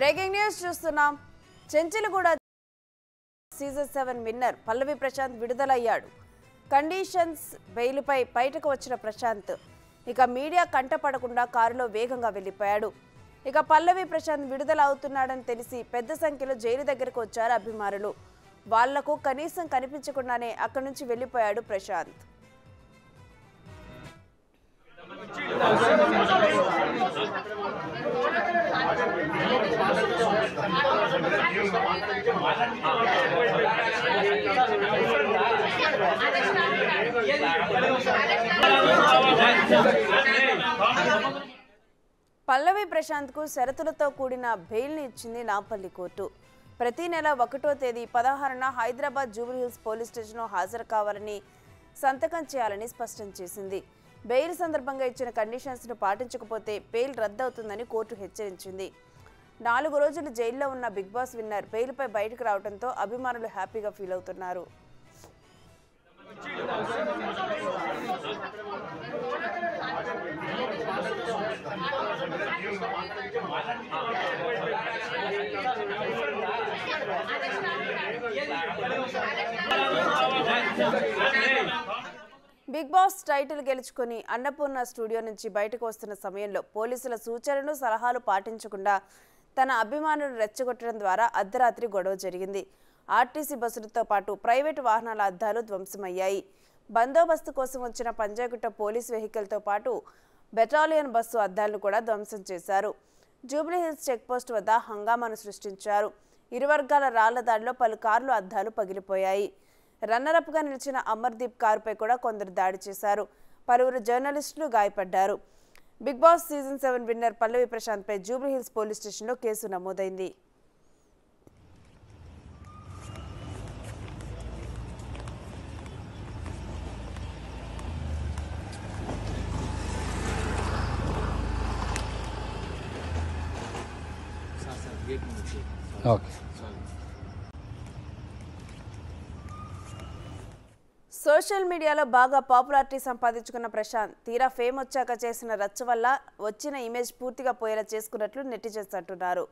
Breaking news చూస్తున్నాం. Chanchalguda season 7 winner పల్లవి Prashanth విడుదలయ్యాడు. Conditions బెయిల్పై బయటకు వచ్చిన ప్రశాంత్ ఇక మీడియా కంటపడకుండా కారులో వేగంగా వెళ్లిపోయాడు. ఇక పల్లవి ప్రశాంత్ విడుదల అవుతున్నాడని తెలిసి పెద్ద సంఖ్యలో జైలు దగ్గరకు వచ్చారు అభిమానులు. వాళ్లకు కనీసం కనిపించకుండానే అక్కడి నుంచి వెళ్లిపోయాడు ప్రశాంత్. పల్లవి ప్రశాంత్ కు షరతులతో కూడిన బెయిల్ ని ఇచ్చింది నాంపల్లి కోర్టు. ప్రతి నెల 1వ తేదీ 16న హైదరాబాద్ జూబ్లీహిల్స్ పోలీస్ స్టేషన్లో హాజరు కావాలని, సంతకం చేయాలని స్పష్టం చేసింది. బెయిల్ సందర్భంగా ఇచ్చిన కండిషన్స్ ను పాటించకపోతే బెయిల్ రద్దవుతుందని కోర్టు హెచ్చరించింది. 4 రోజులు జైల్లో ఉన్న బిగ్ బాస్ విన్నర్ బెయిల్పై బయటకు రావడంతో అభిమానులు హ్యాపీగా ఫీల్ అవుతున్నారు. బిగ్ బాస్ టైటిల్ గెలుచుకుని అన్నపూర్ణ స్టూడియో నుంచి బయటకు వస్తున్న సమయంలో పోలీసుల సూచనలు సలహాలు పాటించకుండా తన అభిమానులు రెచ్చగొట్టడం ద్వారా అర్ధరాత్రి గొడవ జరిగింది. ఆర్టీసీ బస్సులతో పాటు ప్రైవేటు వాహనాల అద్దాలు ధ్వంసమయ్యాయి. బందోబస్తు కోసం వచ్చిన పంజాగుట్ట పోలీస్ వెహికల్తో పాటు బెటాలియన్ బస్సు అద్దాలను కూడా ధ్వంసం చేశారు. జూబ్లీహిల్స్ చెక్పోస్ట్ వద్ద హంగామాను సృష్టించారు. ఇరు వర్గాల రాళ్ల దాడిలో పలు కార్లు అద్దాలు పగిలిపోయాయి. రన్నరప్గా నిలిచిన అమర్దీప్ కారుపై కూడా కొందరు దాడి చేశారు. పలువురు జర్నలిస్టులు గాయపడ్డారు. బిగ్ బాస్ సీజన్ 7 విన్నర్ పల్లవి ప్రశాంత్ పై జూబ్లీహిల్స్ పోలీస్ స్టేషన్లో కేసు నమోదైంది. సోషల్ మీడియాలో బాగా పాపులారిటీ సంపాదించుకున్న ప్రశాంత్ తీరా ఫేమ్ వచ్చాక చేసిన రచ్చ వల్ల వచ్చిన ఇమేజ్ పూర్తిగా పోయేలా చేసుకున్నట్లు నెటిజన్స్ అంటున్నారు.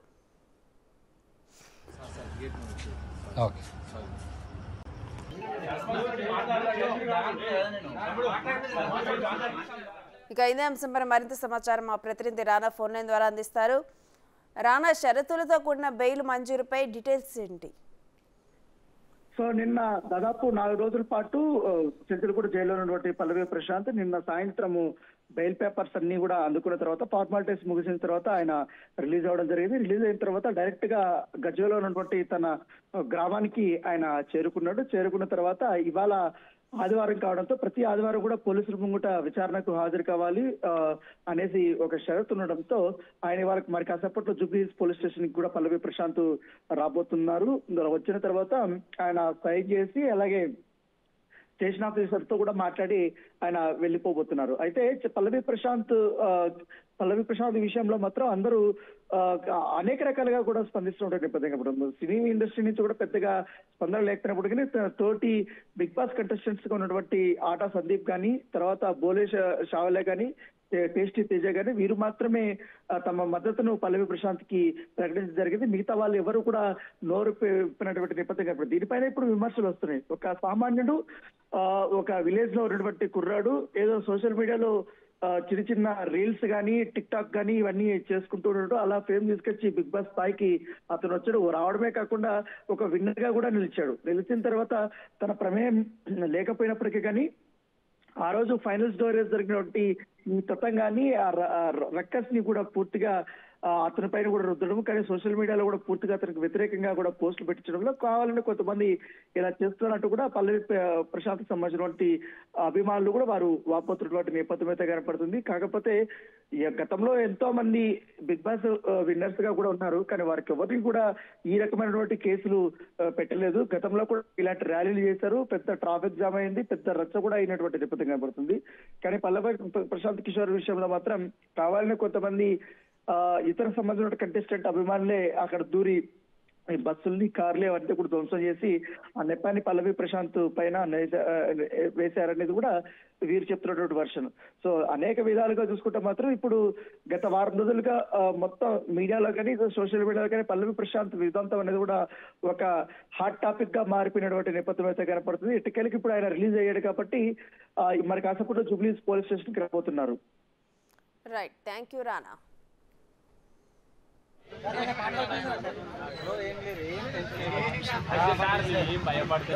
ఇక ఇదే అంశంపై మరింత సమాచారం మా ప్రతినిధి రానా ఫోన్ లైన్ ద్వారా అందిస్తారు. రానా, షరతులతో కూడిన బెయిల్ మంజూరుపై డీటెయిల్స్ ఏంటి? సో నిన్న దాదాపు 4 రోజుల పాటు చెంచల్గూడ జైల్లో ఉన్నటువంటి పల్లవి ప్రశాంత్ నిన్న సాయంత్రము బెయిల్ పేపర్స్ అన్ని కూడా అందుకున్న తర్వాత ఫార్మాలిటీస్ ముగిసిన తర్వాత ఆయన రిలీజ్ అవ్వడం జరిగింది. రిలీజ్ అయిన తర్వాత డైరెక్ట్ గా గజ్వేల్లో ఉన్నటువంటి తన గ్రామానికి ఆయన చేరుకున్న తర్వాత ఇవాళ ఆదివారం కావడంతో ప్రతి ఆదివారం కూడా పోలీసుల ముంగుట విచారణకు హాజరు కావాలి అనేసి ఒక షరతు ఉండడంతో ఆయన వాళ్ళకి మరి కాసేపట్లో జూబ్లీహిల్స్ పోలీస్ స్టేషన్ కి కూడా పల్లవి ప్రశాంత్ రాబోతున్నారు. వచ్చిన తర్వాత ఆయన సైన్ చేసి అలాగే స్టేషన్ ఆఫీసర్ తో కూడా మాట్లాడి ఆయన వెళ్ళిపోబోతున్నారు. అయితే పల్లవి ప్రశాంత్ విషయంలో మాత్రం అందరూ అనేక రకాలుగా కూడా స్పందిస్తున్న నేపథ్యంగా ఇప్పుడు సినీ ఇండస్ట్రీ నుంచి కూడా పెద్దగా స్పందన లేకపోయినప్పటికీ తోటి బిగ్ బాస్ కంటెస్టెంట్స్ గా ఉన్నటువంటి ఆటా సందీప్ కానీ, తర్వాత బోలే షావలే కానీ, టేస్టీ తేజ గానీ వీరు మాత్రమే తమ మద్దతును పల్లవి ప్రశాంత్ కి ప్రకటించడం జరిగింది. మిగతా వాళ్ళు ఎవరు కూడా నోరు పెప్పినటువంటి నేపథ్యంగా ఇప్పుడు దీనిపైన ఇప్పుడు విమర్శలు వస్తున్నాయి. ఒక సామాన్యుడు ఒక విలేజ్ లో ఉన్నటువంటి కుర్రాడు ఏదో సోషల్ మీడియాలో చిన్న రీల్స్ కానీ, టిక్ టాక్ కానీ ఇవన్నీ చేసుకుంటూ ఉన్నాడు. అలా ఫేమ్ తీసుకొచ్చి బిగ్ బాస్ స్థాయికి అతను వచ్చాడు. రావడమే కాకుండా ఒక విన్నర్ గా కూడా నిలిచిన తర్వాత తన ప్రమేయం లేకపోయినప్పటికీ కానీ ఆ రోజు ఫైనల్స్ డోరేజ్ జరిగినటువంటి ఈ తతంగాన్ని ఆ రక్కస్ ని కూడా పూర్తిగా అతని పైన కూడా రుద్దడం, కానీ సోషల్ మీడియాలో కూడా పూర్తిగా అతనికి వ్యతిరేకంగా కూడా పోస్టులు పెట్టించడంలో కావాలని కొంతమంది ఇలా చేస్తున్నట్టు కూడా పల్లవి ప్రశాంత్ సంబంధించినటువంటి అభిమానులు కూడా వారు వాపోతున్నటువంటి నేపథ్యం అయితే కనపడుతుంది. కాకపోతే గతంలో ఎంతో మంది బిగ్ బాస్ విన్నర్స్ గా కూడా ఉన్నారు, కానీ వారికి ఎవరికి కూడా ఈ రకమైనటువంటి కేసులు పెట్టలేదు. గతంలో కూడా ఇలాంటి ర్యాలీలు చేశారు, పెద్ద ట్రాఫిక్ జామ్ అయింది, పెద్ద రచ్చ కూడా అయినటువంటి నేపథ్యం కనపడుతుంది. కానీ పల్లవి ప్రశాంత్ కిషోర్ విషయంలో మాత్రం కావాలని కొంతమంది ఇతర సంబంధించిన కంటెస్టెంట్ అభిమానులే అక్కడ దూరి ఈ బస్సుల్ని కార్లు అవన్నీ కూడా ధ్వంసం చేసి ఆ నెపాన్ని పల్లవి ప్రశాంత్ పైన వేశారనేది కూడా వీరు చెప్తున్నటువంటి వర్షన్. సో అనేక విధాలుగా చూసుకుంటే మాత్రం ఇప్పుడు గత వారం రోజులుగా మొత్తం మీడియాలో కానీ సోషల్ మీడియాలో కానీ పల్లవి ప్రశాంత్ విధాంతం అనేది కూడా ఒక హాట్ టాపిక్ గా మారిపోయినటువంటి నేపథ్యం అయితే కనపడుతుంది. ఇటుకెళ్ళకి ఇప్పుడు ఆయన రిలీజ్ అయ్యాడు కాబట్టి మరి కాసేపట్లో జూబ్లీస్ పోలీస్ స్టేషన్ కి రాబోతున్నారు. రైట్, థ్యాంక్ యూ రానా. భయపడుతుంది.